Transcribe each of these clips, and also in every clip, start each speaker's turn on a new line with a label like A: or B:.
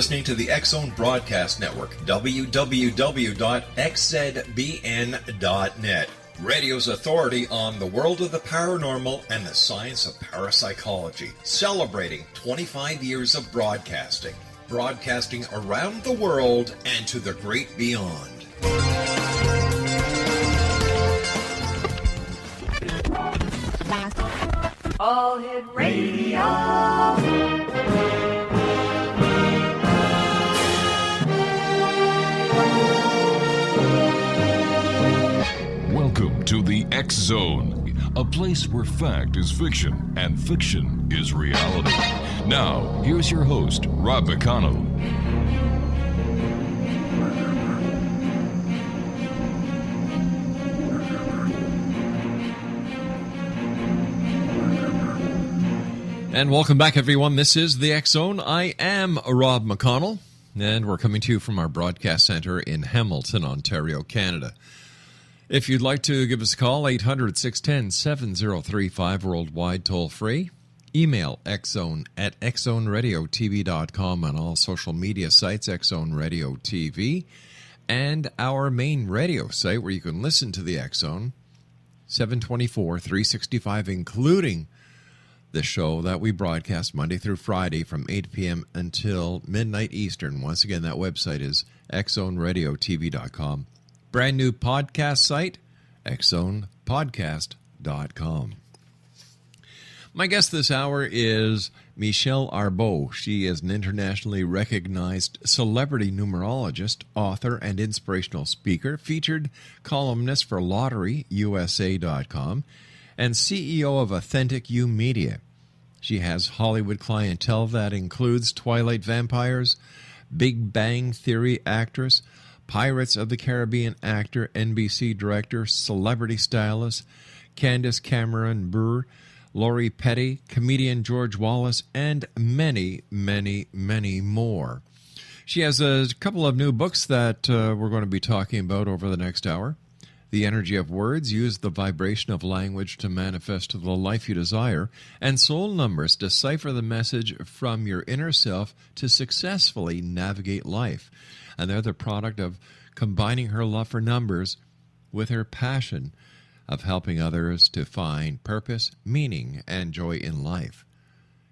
A: listening to the X Zone Broadcast Network, www.xzbn.net. Radio's authority on the world of the paranormal and the science of parapsychology, celebrating 25 years of broadcasting around the world and to the great beyond.
B: All Hit Radio.
C: Welcome to the X Zone, a place where fact is fiction and fiction is reality. Now, here's your host, Rob McConnell.
D: And welcome back, everyone. This is the X Zone. I am Rob McConnell, and we're coming to you from our broadcast center in Hamilton, Ontario, Canada. If you'd like to give us a call, 800-610-7035, worldwide toll-free. Email xzone@xzoneradiotv.com on all social media sites, X Zone Radio TV, and our main radio site where you can listen to the X Zone, 724-365, including the show that we broadcast Monday through Friday from 8 p.m. until midnight Eastern. Once again, that website is xzoneradiotv.com. Brand new podcast site, xzonepodcast.com. My guest this hour is Michelle Arbeau. She is an internationally recognized celebrity numerologist, author, and inspirational speaker, featured columnist for LotteryUSA.com, and CEO of Authentic You Media. She has Hollywood clientele that includes Twilight vampires, Big Bang Theory actress, Pirates of the Caribbean actor, NBC director, celebrity stylist, Candace Cameron Bure, Lori Petty, comedian George Wallace, and many, many, many more. She has a couple of new books that we're going to be talking about over the next hour. The Energy of Words, Use the Vibration of Language to Manifest the Life You Desire, and Soul Numbers, Decipher the Message from Your Inner Self to Successfully Navigate Life. And they're the product of combining her love for numbers with her passion of helping others to find purpose, meaning, and joy in life.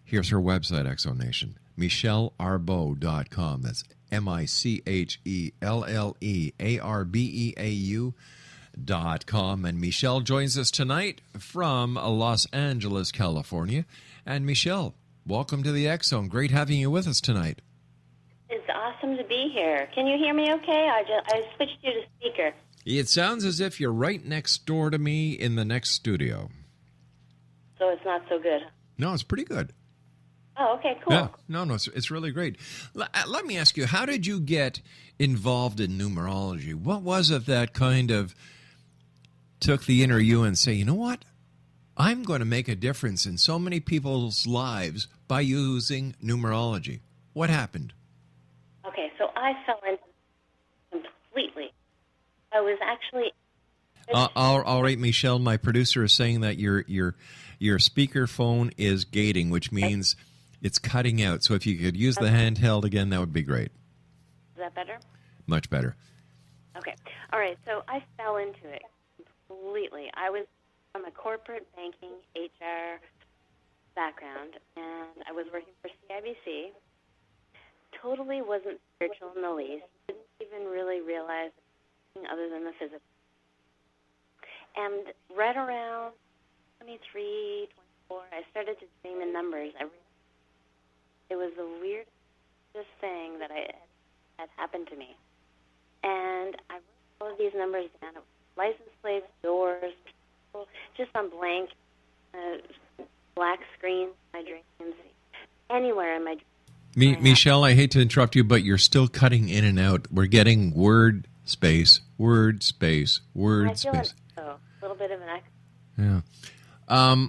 D: Here's her website, Exonation, MichelleArbeau.com. That's MichelleArbeau.com. And Michelle joins us tonight from Los Angeles, California. And Michelle, welcome to the X Zone. Great having you with us tonight.
E: It's awesome to be here. Can you hear me okay? I switched you to speaker.
D: It sounds as if you're right next door to me in the next studio.
E: So it's not so good.
D: No, it's pretty good.
E: Oh, okay, cool.
D: Yeah, no, it's really great. Let me ask you, how did you get involved in numerology? What was it that kind of took the inner you and say, you know what? I'm going to make a difference in so many people's lives by using numerology. What happened?
E: Okay, so I fell into it completely. I was actually...
D: all right, Michelle, my producer is saying that your speaker phone is gating, which means it's cutting out. So if you could use the handheld again, that would be great.
E: Is that better?
D: Much better.
E: Okay. All right, so I fell into it completely. I was from a corporate banking HR background, and I was working for CIBC. Totally wasn't spiritual in the least. Didn't even really realize anything other than the physical. And right around 23, 24, I started to dream in numbers. It was the weirdest thing that had happened to me. And I wrote all of these numbers down. It was license plates, doors, just on blank, black screens in my dreams, anywhere in my dreams.
D: Michelle, I hate to interrupt you, but you're still cutting in and out. We're getting word space, word space, word space.
E: A little bit of an echo.
D: Yeah.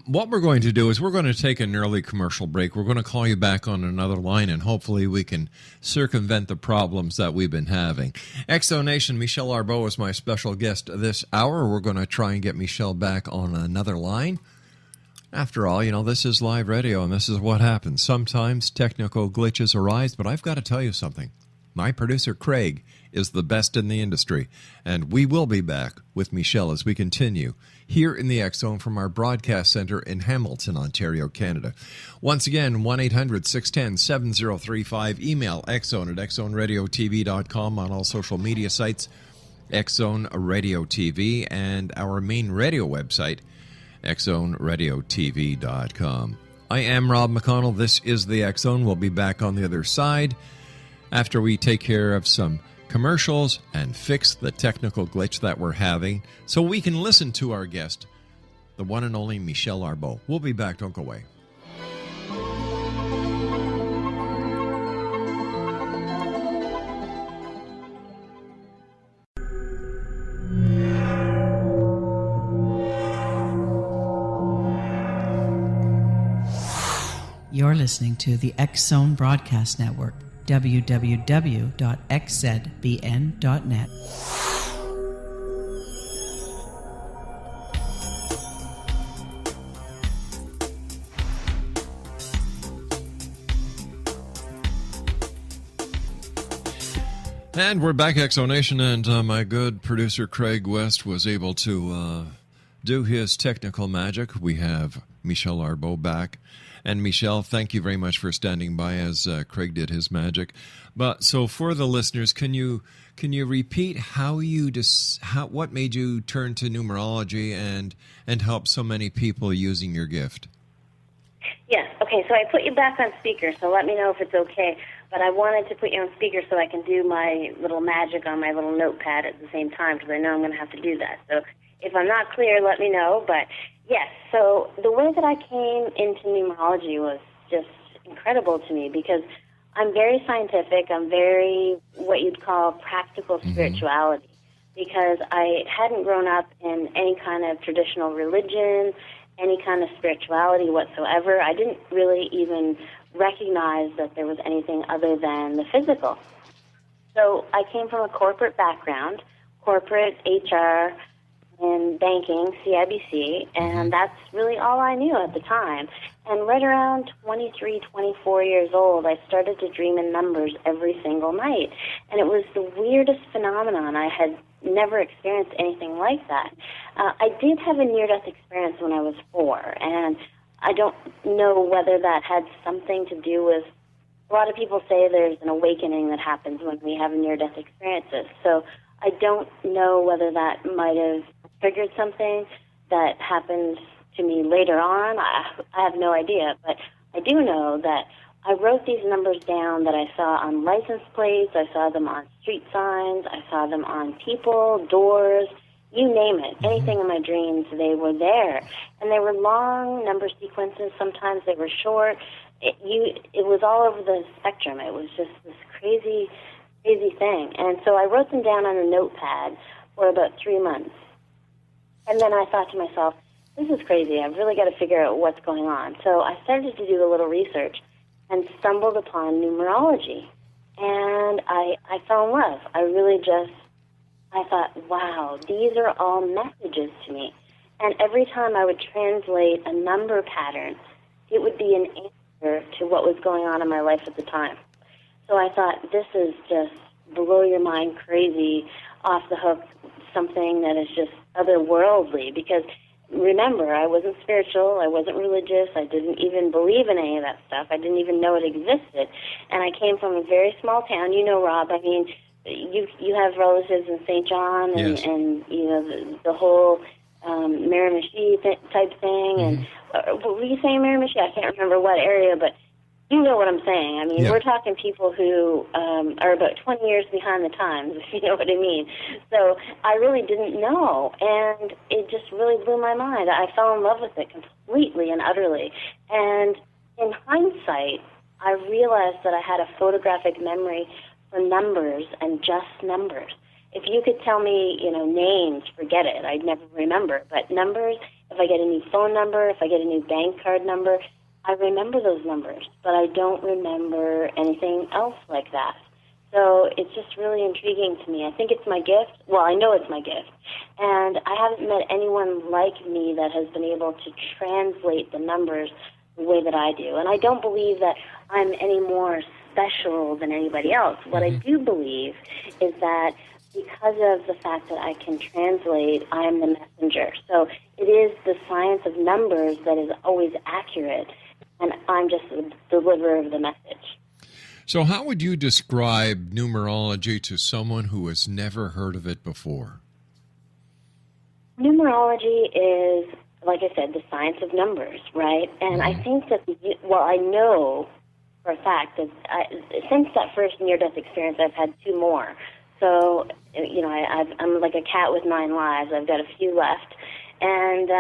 D: What we're going to do is we're going to take an early commercial break. We're going to call you back on another line, and hopefully we can circumvent the problems that we've been having. Exonation, Michelle Arbeau is my special guest this hour. We're going to try and get Michelle back on another line. After all, this is live radio, and this is what happens. Sometimes technical glitches arise, but I've got to tell you something. My producer, Craig, is the best in the industry, and we will be back with Michelle as we continue here in the X Zone from our broadcast center in Hamilton, Ontario, Canada. Once again, 1-800-610-7035. Email xzone@xzoneradiotv.com, on all social media sites, X Zone Radio TV, and our main radio website, xzoneradiotv.com. I am Rob McConnell. This is the X Zone. We'll be back on the other side after we take care of some commercials and fix the technical glitch that we're having so we can listen to our guest, the one and only Michelle Arbeau. We'll be back. Don't go away.
F: You're listening to the X Zone Broadcast Network, www.xzbn.net.
D: And we're back, Exonation, and my good producer Craig West was able to do his technical magic. We have Michelle Arbeau back. And Michelle, thank you very much for standing by as Craig did his magic. But so for the listeners, can you repeat what made you turn to numerology and help so many people using your gift?
E: Yes. Okay. So I put you back on speaker. So let me know if it's okay. But I wanted to put you on speaker so I can do my little magic on my little notepad at the same time, because I know I'm going to have to do that. So if I'm not clear, let me know. But yes, so the way that I came into numerology was just incredible to me, because I'm very scientific. I'm very what you'd call practical spirituality, because I hadn't grown up in any kind of traditional religion, any kind of spirituality whatsoever. I didn't really even recognize that there was anything other than the physical. So I came from a corporate background, corporate HR, in banking, CIBC, and that's really all I knew at the time. And right around 23, 24 years old, I started to dream in numbers every single night. And it was the weirdest phenomenon. I had never experienced anything like that. I did have a near-death experience when I was 4, and I don't know whether that had something to do with, a lot of people say there's an awakening that happens when we have near-death experiences. So I don't know whether that might have triggered something that happened to me later on. I have no idea, but I do know that I wrote these numbers down that I saw on license plates, I saw them on street signs, I saw them on people, doors, you name it. Anything in my dreams, they were there. And they were long number sequences. Sometimes they were short. It was all over the spectrum. It was just this crazy thing. And so I wrote them down on a notepad for about 3 months. And then I thought to myself, this is crazy. I've really got to figure out what's going on. So I started to do a little research and stumbled upon numerology. And I fell in love. I thought, wow, these are all messages to me. And every time I would translate a number pattern, it would be an answer to what was going on in my life at the time. So I thought, this is just blow your mind crazy, off the hook, something that is just otherworldly. Because remember, I wasn't spiritual, I wasn't religious, I didn't even believe in any of that stuff. I didn't even know it existed. And I came from a very small town. You know, Rob, I mean, you have relatives in St. John and,
D: yes.
E: and you know, the whole Miramichi type thing. And were you saying Miramichi? I can't remember what area, but you know what I'm saying. I mean, we're talking people who are about 20 years behind the times, if you know what I mean. So I really didn't know, and it just really blew my mind. I fell in love with it completely and utterly. And in hindsight, I realized that I had a photographic memory for numbers and just numbers. If you could tell me, you know, names, forget it. I'd never remember. But numbers, if I get a new phone number, if I get a new bank card number, I remember those numbers, but I don't remember anything else like that. So it's just really intriguing to me. I think it's my gift. Well, I know it's my gift. And I haven't met anyone like me that has been able to translate the numbers the way that I do. And I don't believe that I'm any more special than anybody else. What I do believe is that because of the fact that I can translate, I am the messenger. So it is the science of numbers that is always accurate, and I'm just the deliverer of the message.
D: So how would you describe numerology to someone who has never heard of it before?
E: Numerology is, like I said, the science of numbers, right? And I think that, I know for a fact that since that first near-death experience, I've had 2 more. So, I'm like a cat with 9 lives. I've got a few left. And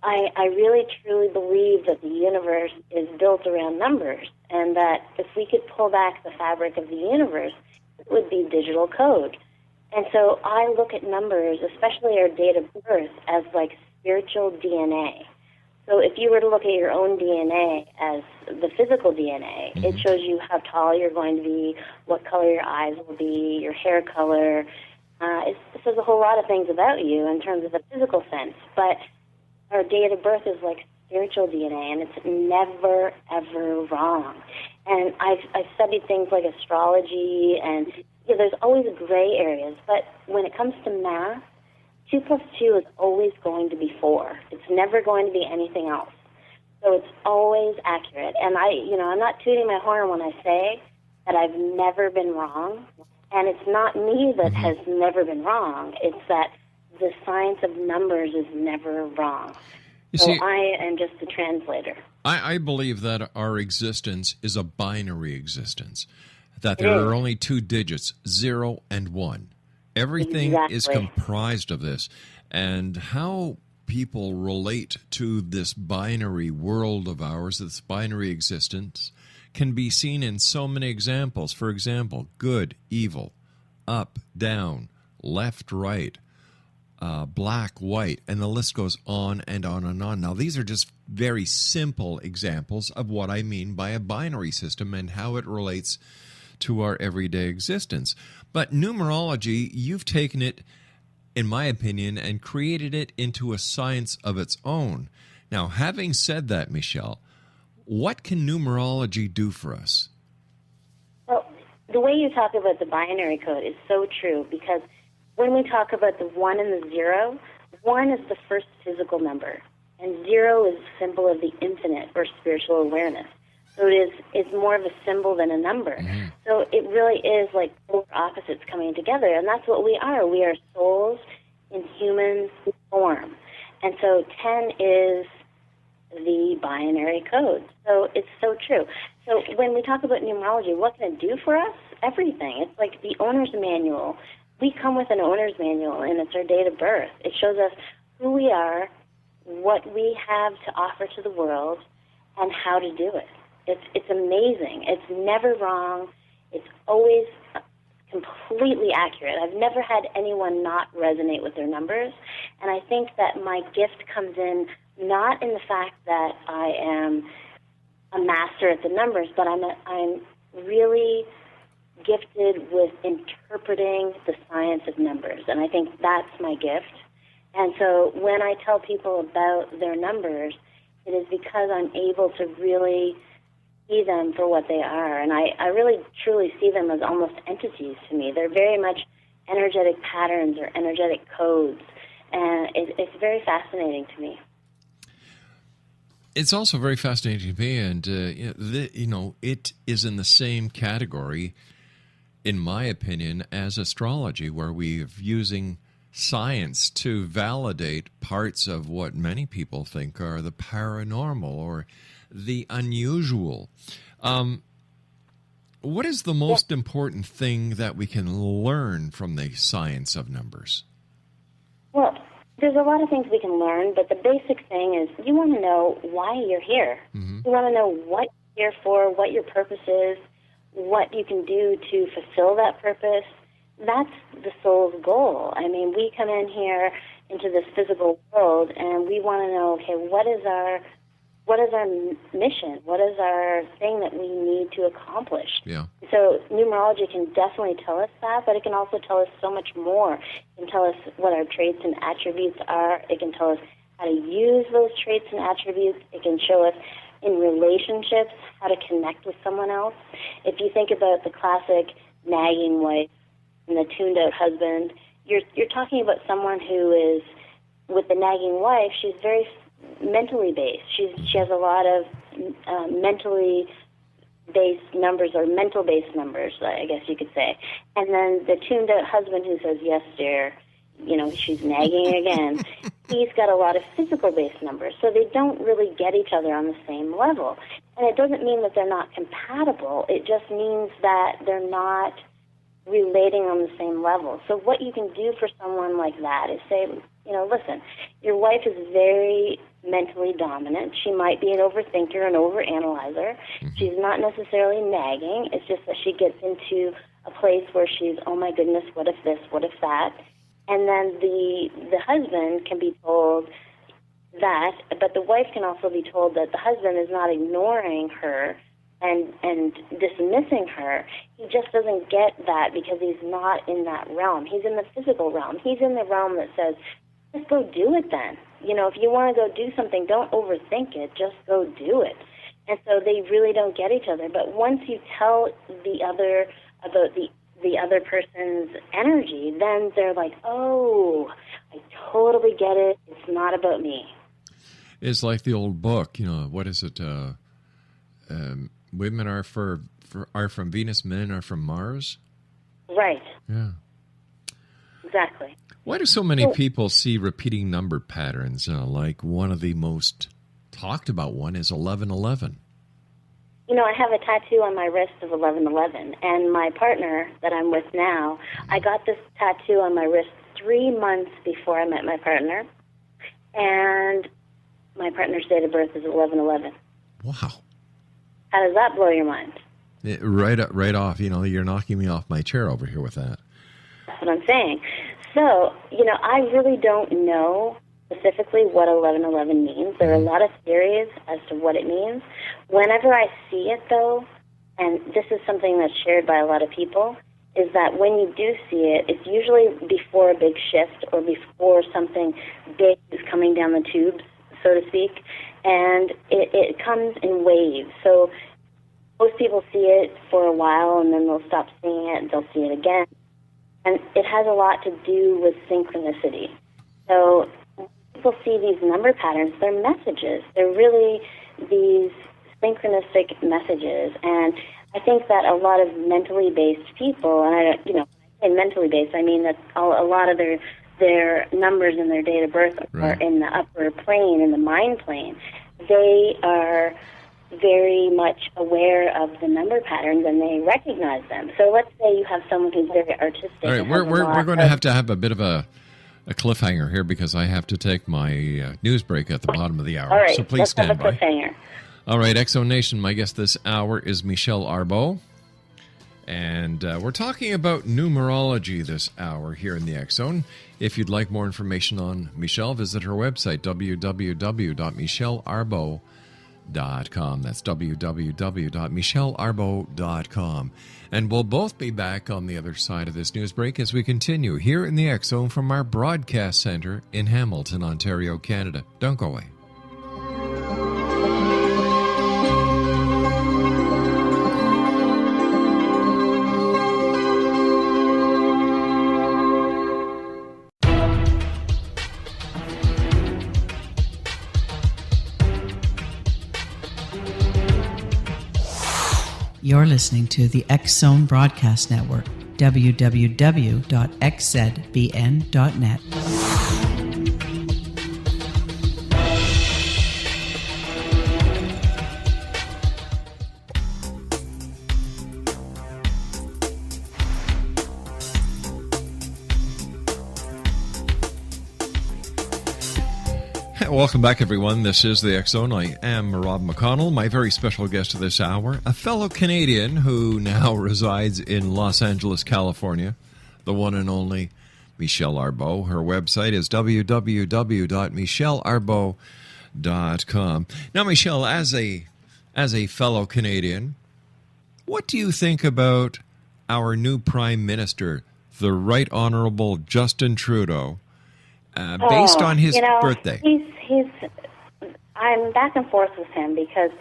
E: I really, truly believe that the universe is built around numbers, and that if we could pull back the fabric of the universe, it would be digital code. And so I look at numbers, especially our date of birth, as like spiritual DNA. So if you were to look at your own DNA as the physical DNA, it shows you how tall you're going to be, what color your eyes will be, your hair color. It says a whole lot of things about you in terms of the physical sense. But our date of birth is like spiritual DNA, and it's never, ever wrong. And I've studied things like astrology, and there's always gray areas. But when it comes to math, 2 plus 2 is always going to be 4. It's never going to be anything else. So it's always accurate. And I'm not tooting my horn when I say that I've never been wrong. And it's not me that has never been wrong. It's that the science of numbers is never wrong. So I am just the translator.
D: I believe that our existence is a binary existence, that there are only 2 digits, 0 and 1. Everything is comprised of this. And how people relate to this binary world of ours, this binary existence, can be seen in so many examples. For example, good, evil, up, down, left, right, black, white, and the list goes on and on and on. Now, these are just very simple examples of what I mean by a binary system and how it relates to our everyday existence. But numerology, you've taken it, in my opinion, and created it into a science of its own. Now, having said that, Michelle, what can numerology do for us?
E: Well, the way you talk about the binary code is so true, because when we talk about the 1 and the 0, 1 is the first physical number, and 0 is a symbol of the infinite or spiritual awareness. So it's more of a symbol than a number. So it really is like 4 opposites coming together, and that's what we are. We are souls in human form. And so 10 is the binary code. So it's so true. So when we talk about numerology, what can it do for us? Everything. It's like the owner's manual. We come with an owner's manual, and it's our date of birth. It shows us who we are, what we have to offer to the world, and how to do it. It's amazing. It's never wrong. It's always completely accurate. I've never had anyone not resonate with their numbers, and I think that my gift comes in not in the fact that I am a master at the numbers, but I'm really gifted with interpreting the science of numbers, and I think that's my gift. And so when I tell people about their numbers, it is because I'm able to really see them for what they are, and I really truly see them as almost entities to me. They're very much energetic patterns or energetic codes, and it's very fascinating to me.
D: It's also very fascinating to me, and it is in the same category, in my opinion, as astrology, where we're using science to validate parts of what many people think are the paranormal or the unusual. What is the most important thing that we can learn from the science of numbers?
E: Well, there's a lot of things we can learn, but the basic thing is you want to know why you're here. You want to know what you're here for, what your purpose is, what you can do to fulfill that purpose. That's the soul's goal. I mean, we come in here into this physical world, and we want to know, okay, what is our what is our mission? What is our thing that we need to accomplish?
D: Yeah.
E: So numerology can definitely tell us that, but it can also tell us so much more. It can tell us what our traits and attributes are. It can tell us how to use those traits and attributes. It can show us in relationships how to connect with someone else. If you think about the classic nagging wife and the tuned-out husband, you're talking about someone who is, with the nagging wife, she's very mentally based. She has a lot of mentally based numbers, or mental based numbers, I guess you could say. And then the tuned out husband who says, yes, dear, she's nagging again, he's got a lot of physical based numbers. So they don't really get each other on the same level. And it doesn't mean that they're not compatible. It just means that they're not relating on the same level. So what you can do for someone like that is say, listen, your wife is very mentally dominant. She might be an overthinker, an overanalyzer. Mm-hmm. She's not necessarily nagging. It's just that she gets into a place where she's, oh my goodness, what if this, what if that? And then the husband can be told that, but the wife can also be told that the husband is not ignoring her and dismissing her. He just doesn't get that because he's not in that realm. He's in the physical realm. He's in the realm that says, just go do it then. If you want to go do something, don't overthink it. Just go do it. And so they really don't get each other. But once you tell the other about the other person's energy, then they're like, oh, I totally get it. It's not about me.
D: It's like the old book, what is it? Women are from Venus, men are from Mars.
E: Right.
D: Yeah.
E: Exactly.
D: Why do so many people see repeating number patterns? Like one of the most talked about one is 1111.
E: I have a tattoo on my wrist of 1111, and my partner that I'm with now, I got this tattoo on my wrist 3 months before I met my partner, and my partner's date of birth is 1111.
D: Wow.
E: How does that blow your mind?
D: Right off. You're knocking me off my chair over here with that.
E: That's what I'm saying. So, I really don't know specifically what 1111 means. There are a lot of theories as to what it means. Whenever I see it, though, and this is something that's shared by a lot of people, is that when you do see it, it's usually before a big shift or before something big is coming down the tubes, so to speak, and it comes in waves. So most people see it for a while, and then they'll stop seeing it, and they'll see it again. And it has a lot to do with synchronicity. So when people see these number patterns, they're messages. They're really these synchronistic messages. And I think that a lot of mentally based people, and when I say mentally based, I mean that a lot of their numbers in their date of birth are in the upper plane, in the mind plane. They are very much aware of the number patterns and they recognize them. So let's say you have someone who's very artistic.
D: All right, we're going to have a bit of a cliffhanger here because I have to take my news break at the bottom of the hour.
E: All right,
D: so please
E: let's
D: stand
E: have a
D: by.
E: cliffhanger.
D: All right, X Zone Nation, my guest this hour is Michelle Arbeau. And we're talking about numerology this hour here in the X Zone. If you'd like more information on Michelle, visit her website, www.michellearbeau.com. That's www.michellearbeau.com. And we'll both be back on the other side of this news break as we continue here in the X Zone from our broadcast center in Hamilton, Ontario, Canada. Don't go away.
F: You're listening to the X Zone Broadcast Network, www.xzbn.net.
D: Welcome back, everyone. This is the X Zone. I am Rob McConnell. My very special guest of this hour, a fellow Canadian who now resides in Los Angeles, California, the one and only Michelle Arbeau. Her website is www.michellearbeau.com. Now, Michelle, as a fellow Canadian, what do you think about our new Prime Minister, the Right Honourable Justin Trudeau, based on his birthday?
E: I'm back and forth with him because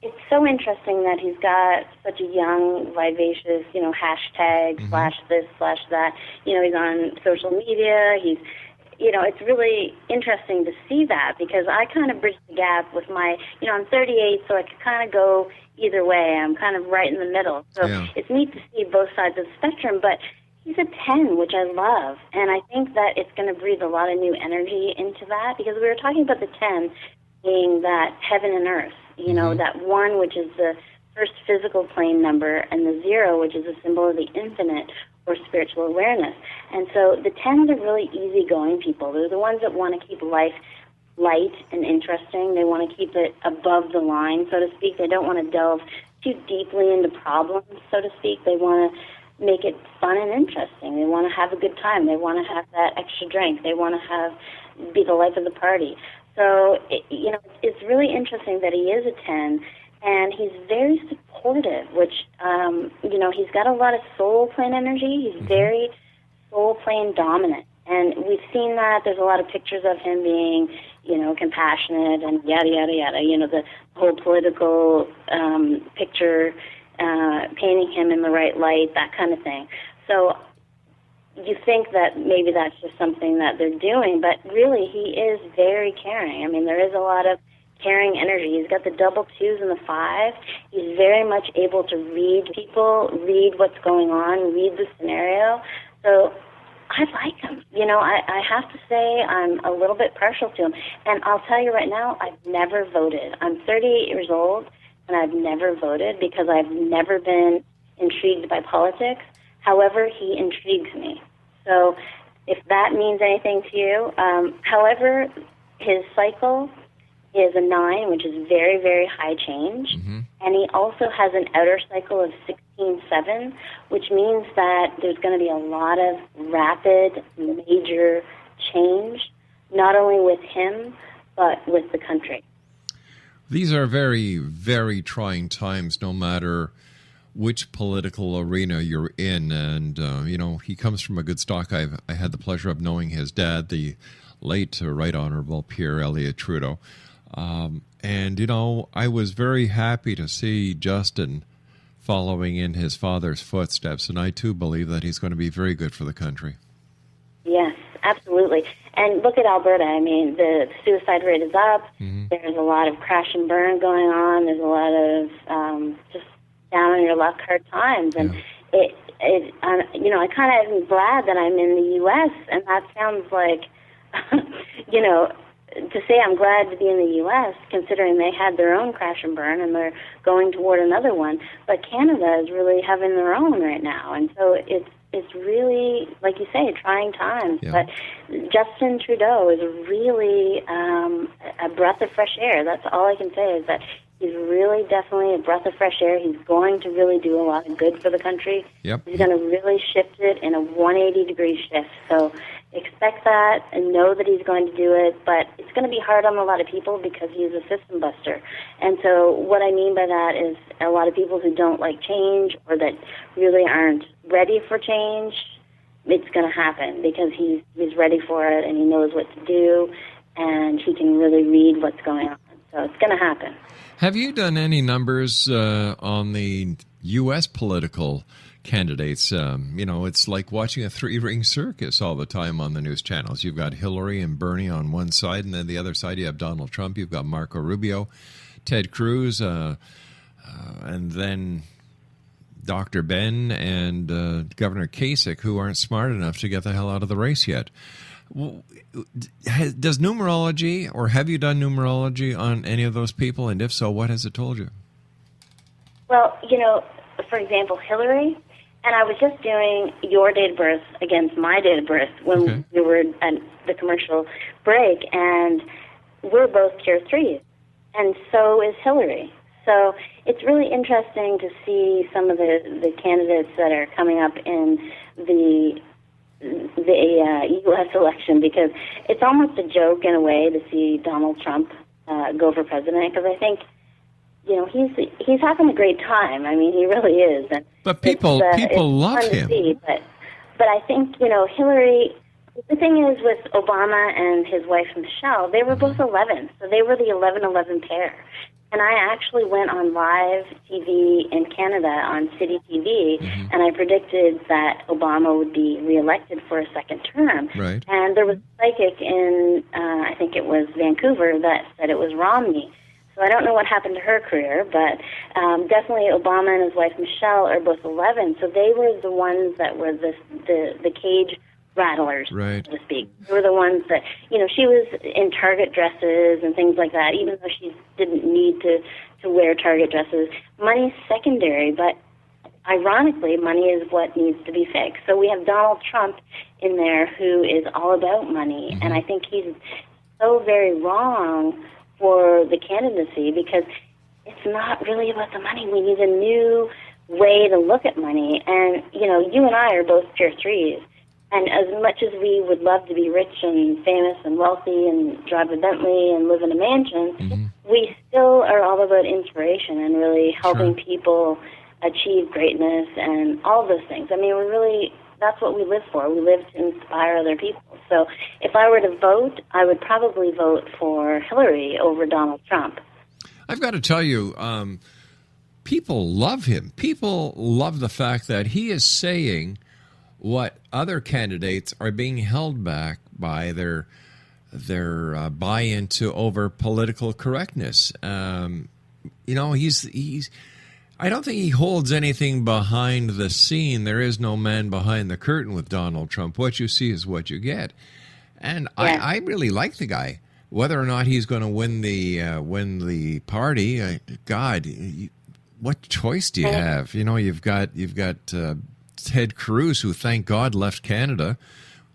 E: it's so interesting that he's got such a young, vivacious, hashtag / this / that. He's on social media. It's really interesting to see that because I kind of bridge the gap with my, I'm 38, so I can kind of go either way. I'm kind of right in the middle. So It's neat to see both sides of the spectrum, but he's a 10, which I love. And I think that it's going to breathe a lot of new energy into that because we were talking about the 10 being that heaven and earth, that 1, which is the first physical plane number, and the 0, which is a symbol of the infinite or spiritual awareness. And so the 10s are really easygoing people. They're the ones that want to keep life light and interesting. They want to keep it above the line, so to speak. They don't want to delve too deeply into problems, so to speak. They want to make it fun and interesting. They want to have a good time. They want to have that extra drink. They want to be the life of the party. So, it's really interesting that he is a 10, and he's very supportive, which, he's got a lot of soul plane energy. He's very soul plane dominant. And we've seen that. There's a lot of pictures of him being, compassionate and yada, yada, yada. The whole political picture, painting him in the right light, that kind of thing. So you think that maybe that's just something that they're doing, but really he is very caring. I mean, there is a lot of caring energy. He's got the double 2s and the 5. He's very much able to read people, read what's going on, read the scenario. So I like him. I have to say I'm a little bit partial to him. And I'll tell you right now, I've never voted. I'm 38 years old, and I've never voted because I've never been intrigued by politics. However, he intrigues me. So if that means anything to you, however, his cycle is a 9, which is very, very high change. And he also has an outer cycle of 16/7, which means that there's going to be a lot of rapid, major change, not only with him, but with the country.
D: These are very, very trying times, no matter which political arena you're in. And, he comes from a good stock. I had the pleasure of knowing his dad, the late Right Honourable Pierre Elliott Trudeau. And, I was very happy to see Justin following in his father's footsteps. And I, too, believe that he's going to be very good for the country.
E: Yes, absolutely. And look at Alberta. I mean, the suicide rate is up. There's a lot of crash and burn going on. There's a lot of just down on your luck hard times. And I kind of am glad that I'm in the U.S., and that sounds like, to say I'm glad to be in the U.S., considering they had their own crash and burn and they're going toward another one. But Canada is really having their own right now. And so it's really, like you say, trying times. Yeah. But Justin Trudeau is really a breath of fresh air. That's all I can say is that he's really definitely a breath of fresh air. He's going to really do a lot of good for the country.
D: Yep.
E: He's going to really shift it in a 180-degree shift. So expect that and know that he's going to do it. But it's going to be hard on a lot of people because he's a system buster. And so what I mean by that is a lot of people who don't like change or that really aren't ready for change, it's going to happen because he's ready for it and he knows what to do and he can really read what's going on. So it's going to happen.
D: Have you done any numbers on the U.S. political candidates? It's like watching a three-ring circus all the time on the news channels. You've got Hillary and Bernie on one side, and then the other side you have Donald Trump. You've got Marco Rubio, Ted Cruz, and then Dr. Ben and Governor Kasich, who aren't smart enough to get the hell out of the race yet. Does numerology, or have you done numerology on any of those people? And if so, what has it told you?
E: Well, for example, Hillary, and I was just doing your date of birth against my date of birth when we were at the commercial break, and we're both tier 3s, and so is Hillary. So it's really interesting to see some of the candidates that are coming up in the U.S. election, because it's almost a joke in a way to see Donald Trump go for president, because I think, he's having a great time. I mean, he really is. And
D: but people love
E: fun to
D: him.
E: see, but I think, Hillary, the thing is with Obama and his wife Michelle, they were both 11, so they were the 11-11 pair. And I actually went on live TV in Canada on City TV, and I predicted that Obama would be reelected for a second term.
D: Right.
E: And there was a psychic in, I think it was Vancouver, that said it was Romney. So I don't know what happened to her career, but definitely Obama and his wife Michelle are both 11. So they were the ones that were the cage rattlers,
D: right,
E: so to speak. They were the ones that, she was in Target dresses and things like that, even though she didn't need to wear Target dresses. Money's secondary, but ironically, money is what needs to be fixed. So we have Donald Trump in there who is all about money, and I think he's so very wrong for the candidacy, because it's not really about the money. We need a new way to look at money. And, you and I are both tier threes. And as much as we would love to be rich and famous and wealthy and drive a Bentley and live in a mansion, we still are all about inspiration and really helping people achieve greatness and all those things. I mean, that's what we live for. We live to inspire other people. So if I were to vote, I would probably vote for Hillary over Donald Trump.
D: I've got to tell you, people love him. People love the fact that he is saying what other candidates are being held back by their buy-in to over political correctness. He's I don't think he holds anything behind the scene. There is no man behind the curtain with Donald Trump. What you see is what you get. And I really like the guy. Whether or not he's going to win the party, what choice do you have? You've got Ted Cruz, who, thank God, left Canada.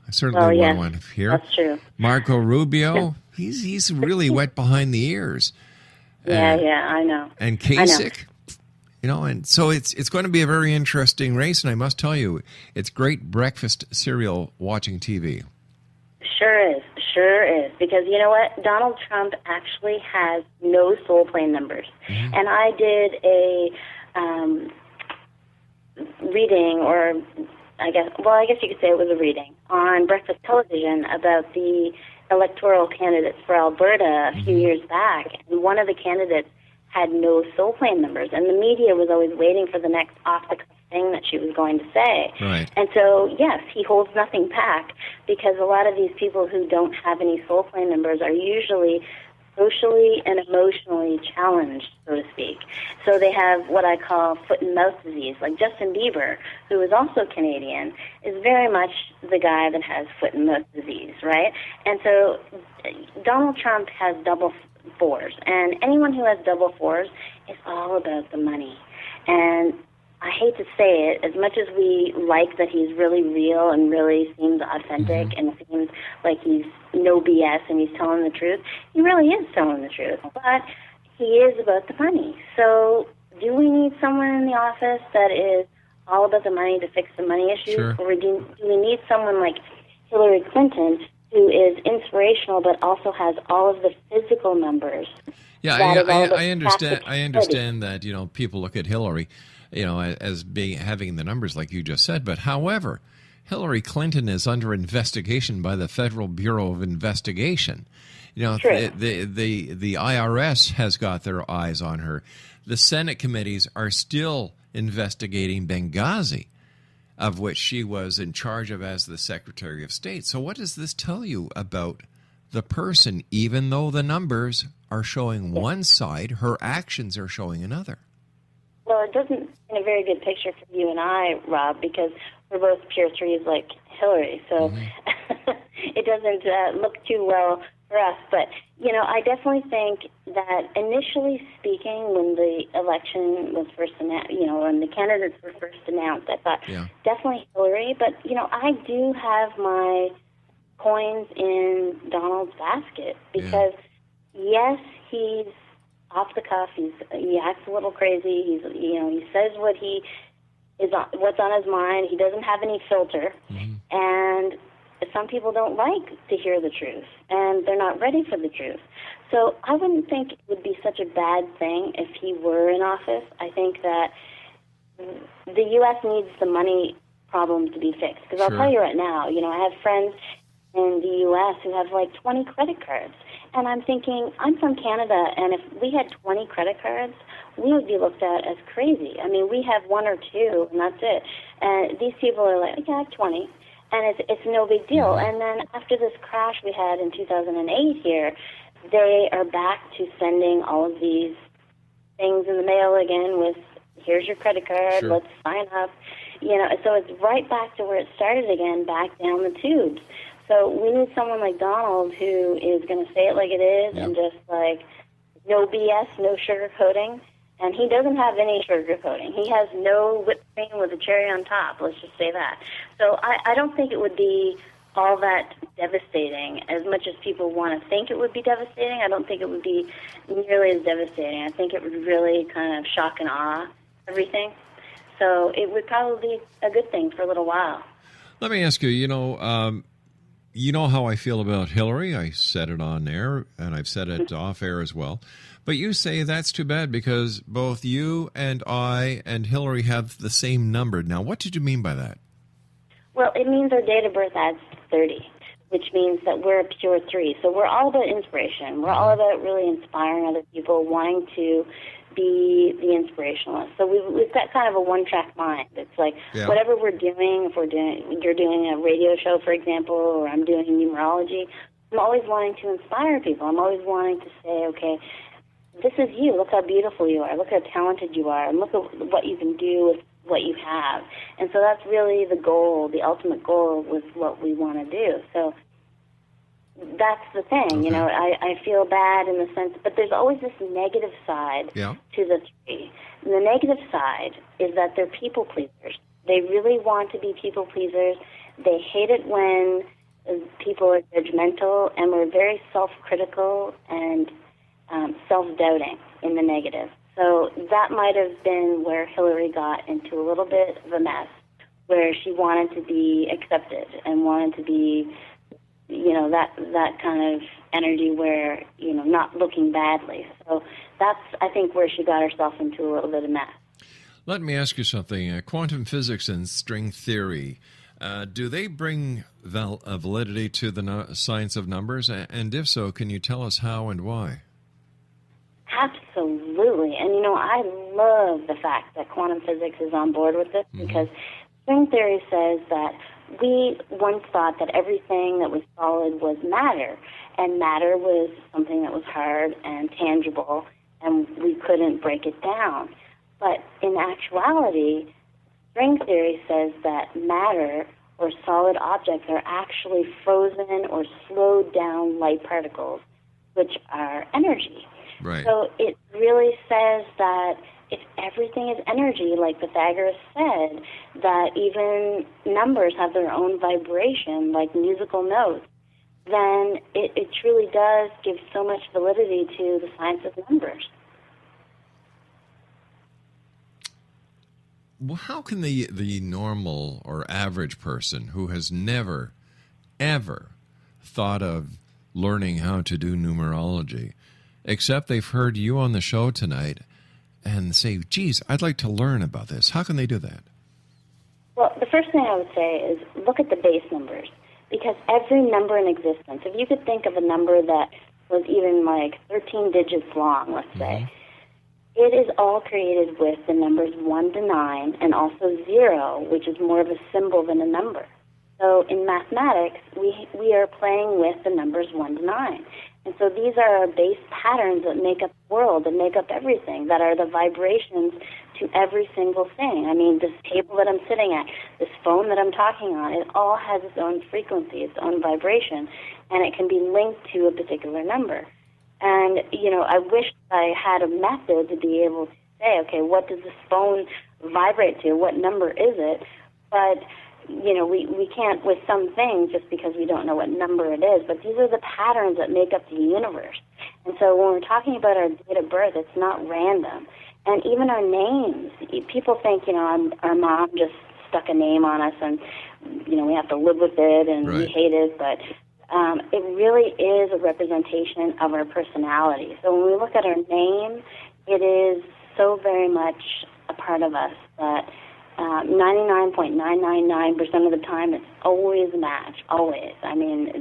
D: I certainly want to hear.
E: That's true.
D: Marco Rubio, he's really wet behind the ears.
E: I know.
D: And Kasich, and so it's going to be a very interesting race. And I must tell you, it's great breakfast cereal watching TV. Sure is. Because you know what? Donald Trump actually has no soul plane numbers.
E: And I did a reading, or I guess you could say it was a reading, on breakfast television about the electoral candidates for Alberta a few years back. And one of the candidates had no soul plane numbers. And the media was always waiting for the next off-the-cuff thing that she was going to say.
D: Right.
E: And so, yes, he holds nothing back, because a lot of these people who don't have any soul plane numbers are usually socially and emotionally challenged, so to speak. So they have what I call foot and mouth disease. Like Justin Bieber, who is also Canadian, is very much the guy that has foot and mouth disease, right? And so Donald Trump has double fours, and anyone who has double fours is all about the money. And I hate to say it, as much as we like that he's really real and really seems authentic and seems like he's no BS and he's telling the truth, he really is telling the truth. But he is about the money. So do we need someone in the office that is all about the money to fix the money issues?
D: Sure.
E: Or do we need someone like Hillary Clinton, who is inspirational but also has all of the physical numbers?
D: Yeah, I understand. I understand that people look at Hillary, as having the numbers like you just said. But however, Hillary Clinton is under investigation by the Federal Bureau of Investigation. The IRS has got their eyes on her. The Senate committees are still investigating Benghazi, of which she was in charge of as the Secretary of State. So what does this tell you about the person? Even though the numbers are showing one side, her actions are showing another.
E: Well, it doesn't paint a very good picture for you and I, Rob, because we're both tier threes like Hillary. So it doesn't look too well for us. But, I definitely think that initially speaking, when the election was first announced, when the candidates were first announced, I thought definitely Hillary. But, I do have my coins in Donald's basket because, yes, he's off the cuff. He acts a little crazy. He says what's on his mind. He doesn't have any filter, and some people don't like to hear the truth, and they're not ready for the truth. So I wouldn't think it would be such a bad thing if he were in office. I think that the U.S. needs the money problem to be fixed. Because I'll tell you right now, I have friends in the U.S. who have like 20 credit cards. And I'm thinking, I'm from Canada, and if we had 20 credit cards, we would be looked at as crazy. I mean, we have one or two, and that's it. And these people are like, okay, I have 20. And it's no big deal. And then after this crash we had in 2008 here, they are back to sending all of these things in the mail again with, here's your credit card, let's sign up. So it's right back to where it started again, back down the tubes. So we need someone like Donald who is going to say it like it is and just like no BS, no sugarcoating. And he doesn't have any sugarcoating. He has no whipped cream with a cherry on top, let's just say that. So I don't think it would be all that devastating. As much as people want to think it would be devastating, I don't think it would be nearly as devastating. I think it would really kind of shock and awe everything. So it would probably be a good thing for a little while.
D: Let me ask you, you know how I feel about Hillary. I said it on air, and I've said it off air as well. But you say that's too bad because both you and I and Hillary have the same number. Now, what did you mean by that?
E: Well, it means our date of birth adds 30, which means that we're a pure 3. So we're all about inspiration. We're all about really inspiring other people, wanting to be the inspirationalist. So we've got kind of a one-track mind. It's like whatever we're doing, if you're doing a radio show, for example, or I'm doing numerology, I'm always wanting to inspire people. I'm always wanting to say, okay, this is you. Look how beautiful you are. Look how talented you are. And look at what you can do with what you have. And so that's really the goal, the ultimate goal with what we want to do. So that's the thing, I feel bad in the sense, but there's always this negative side to the 3. And the negative side is that they're people pleasers. They really want to be people pleasers. They hate it when people are judgmental, and we're very self-critical and self-doubting in the negative. So that might have been where Hillary got into a little bit of a mess, where she wanted to be accepted and wanted to be that kind of energy where, not looking badly. So that's, I think, where she got herself into a little bit of mess.
D: Let me ask you something. Quantum physics and string theory, do they bring validity to the science of numbers? And if so, can you tell us how and why?
E: Absolutely. And, I love the fact that quantum physics is on board with this because string theory says that we once thought that everything that was solid was matter, and matter was something that was hard and tangible, and we couldn't break it down. But in actuality, string theory says that matter or solid objects are actually frozen or slowed down light particles, which are energy.
D: Right.
E: So it really says that if everything is energy, like Pythagoras said, that even numbers have their own vibration, like musical notes, then it truly does give so much validity to the science of numbers.
D: Well, how can the normal or average person who has never, ever thought of learning how to do numerology, except they've heard you on the show tonight, and say, geez, I'd like to learn about this. How can they do that?
E: Well, the first thing I would say is look at the base numbers, because every number in existence, if you could think of a number that was even like 13 digits long, let's say, it is all created with the numbers 1 to 9 and also 0, which is more of a symbol than a number. So in mathematics, we are playing with the numbers 1 to 9. And so these are our base patterns that make up the world, that make up everything, that are the vibrations to every single thing. I mean, this table that I'm sitting at, this phone that I'm talking on, it all has its own frequency, its own vibration, and it can be linked to a particular number. And, I wish I had a method to be able to say, okay, what does this phone vibrate to? What number is it? But we can't with some things just because we don't know what number it is, but these are the patterns that make up the universe. And so when we're talking about our date of birth, it's not random. And even our names, people think, our mom just stuck a name on us and, we have to live with it and we hate it, but it really is a representation of our personality. So when we look at our name, it is so very much a part of us that 99.999% of the time it's always a match, always. I mean,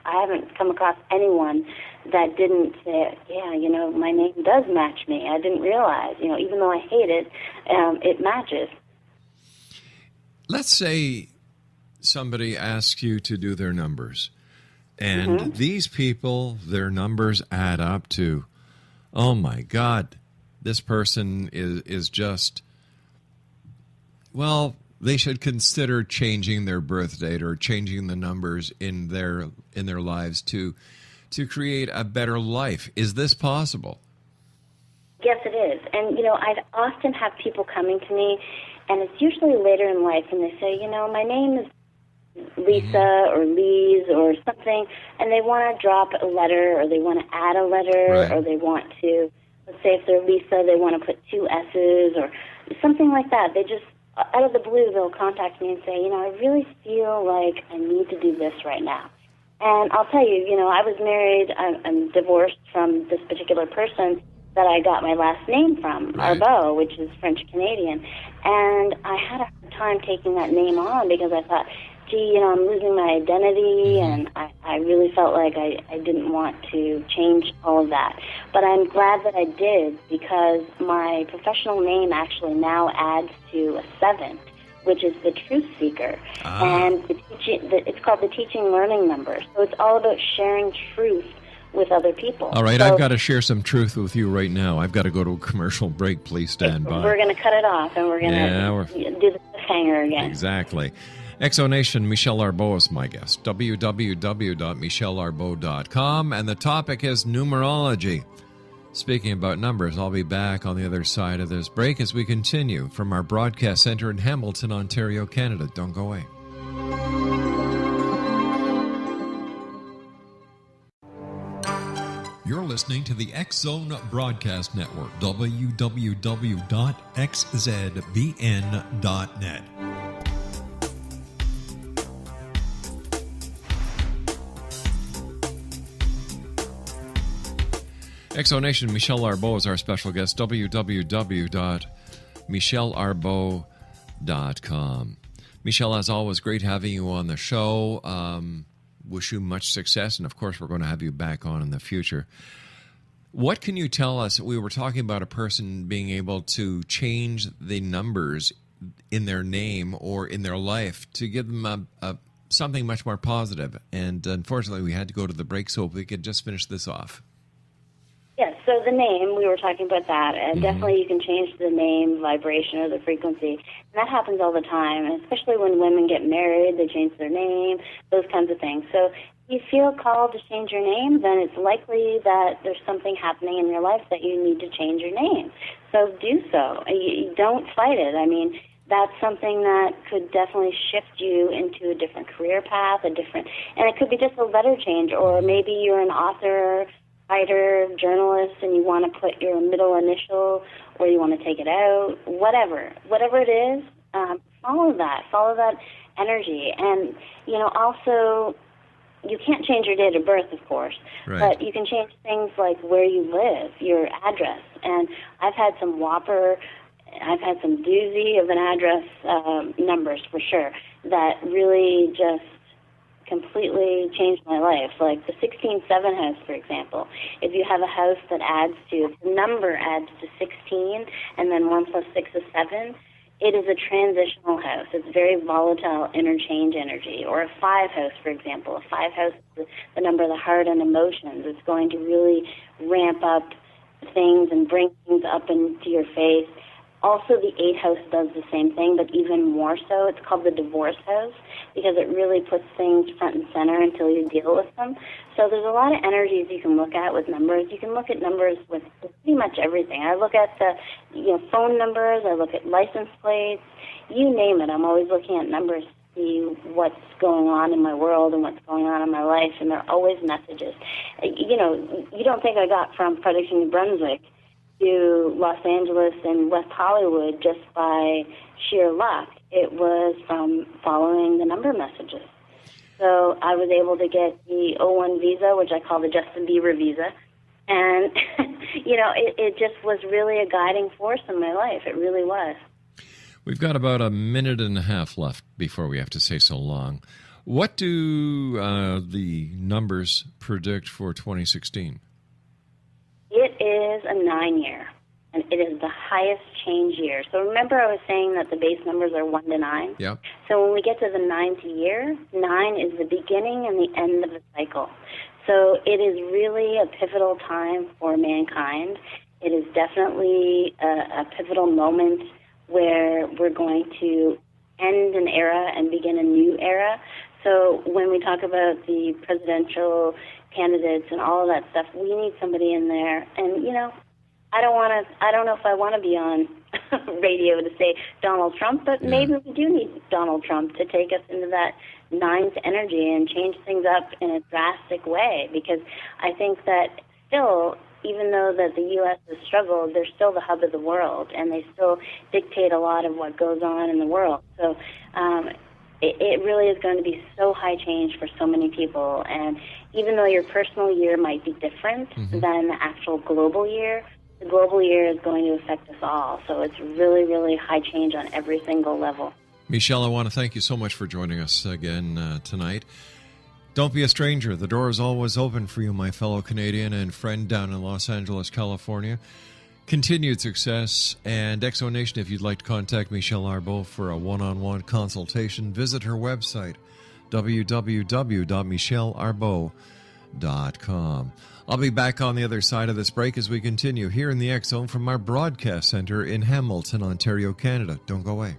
E: I haven't come across anyone that didn't say, yeah, my name does match me. I didn't realize, even though I hate it, it matches.
D: Let's say somebody asks you to do their numbers, and these people, their numbers add up to, oh my God, this person is just, well, they should consider changing their birth date or changing the numbers in their lives to create a better life. Is this possible?
E: Yes, it is. And, I'd often have people coming to me, and it's usually later in life, and they say, my name is Lisa or Lise or something, and they want to drop a letter or they want to add a letter or they want to, let's say if they're Lisa, they want to put 2 S's or something like that. They just, out of the blue, they'll contact me and say, I really feel like I need to do this right now. And I'll tell you, I was married, I'm divorced from this particular person that I got my last name from, Arbeau, which is French-Canadian. And I had a hard time taking that name on because I thought, gee, I'm losing my identity, and I really felt like I didn't want to change all of that. But I'm glad that I did because my professional name actually now adds to a 7, which is the Truth Seeker. And it's called the Teaching Learning number. So it's all about sharing truth with other people.
D: All right, so, I've got to share some truth with you right now. I've got to go to a commercial break. Please stand by.
E: We're going to cut it off, and we're going to do the cliffhanger again.
D: Exactly. Exonation, Michelle Arbeau is my guest. www.michellearbeau.com. And the topic is numerology. Speaking about numbers, I'll be back on the other side of this break as we continue from our broadcast center in Hamilton, Ontario, Canada. Don't go away. You're listening to the X Zone Broadcast Network, www.xzbn.net. Exonation, Michelle Arbeau is our special guest, www.michellearbeau.com. Michelle, as always, great having you on the show. Wish you much success, and of course, we're going to have you back on in the future. What can you tell us? We were talking about a person being able to change the numbers in their name or in their life to give them something much more positive. And unfortunately, we had to go to the break, so if we could just finish this off.
E: Yes, so the name, we were talking about that, and definitely you can change the name, vibration, or the frequency. And that happens all the time, and especially when women get married, they change their name, those kinds of things. So if you feel called to change your name, then it's likely that there's something happening in your life that you need to change your name. So do so. You don't fight it. I mean, that's something that could definitely shift you into a different career path, and it could be just a letter change, or maybe you're an author, writer, journalist, and you want to put your middle initial, or you want to take it out, whatever it is, follow that energy. And, also, you can't change your date of birth, of course, but you can change things like where you live, your address. And I've had some doozy of an address numbers, for sure, that really just completely changed my life. Like the 16-7 house, for example. If you have a house that the number adds to 16, and then 1 plus 6 is 7, it is a transitional house. It's very volatile interchange energy. Or a 5 house, for example. A 5 house is the number of the heart and emotions. It's going to really ramp up things and bring things up into your face. Also, the 8 house does the same thing, but even more so. It's called the divorce house because it really puts things front and center until you deal with them. So there's a lot of energies you can look at with numbers. You can look at numbers with pretty much everything. I look at the phone numbers. I look at license plates. You name it. I'm always looking at numbers to see what's going on in my world and what's going on in my life, and they're always messages. You don't think I got from Fredericton, New Brunswick to Los Angeles and West Hollywood just by sheer luck. It was from following the number messages. So I was able to get the O1 visa, which I call the Justin Bieber visa. And, it just was really a guiding force in my life. It really was.
D: We've got about a minute and a half left before we have to say so long. What do the numbers predict for 2016?
E: It is a 9-year, and it is the highest change year. So remember I was saying that the base numbers are 1 to 9?
D: Yeah.
E: So when we get to the 9th year, 9 is the beginning and the end of the cycle. So it is really a pivotal time for mankind. It is definitely a pivotal moment where we're going to end an era and begin a new era. So when we talk about the presidential candidates and all of that stuff, we need somebody in there. And, I don't know if I want to be on radio to say Donald Trump, but maybe we do need Donald Trump to take us into that 9th energy and change things up in a drastic way, because I think that still, even though that the U.S. has struggled, they're still the hub of the world, and they still dictate a lot of what goes on in the world. So it really is going to be so high change for so many people. And even though your personal year might be different than the actual global year, the global year is going to affect us all. So it's really, really high change on every single level.
D: Michelle, I want to thank you so much for joining us again tonight. Don't be a stranger. The door is always open for you, my fellow Canadian and friend down in Los Angeles, California. Continued success. And X Zone Nation, if you'd like to contact Michelle Arbeau for a one-on-one consultation, visit her website, www.michellearbeau.com. I'll be back on the other side of this break as we continue here in the X Zone from our broadcast center in Hamilton, Ontario, Canada. Don't go away.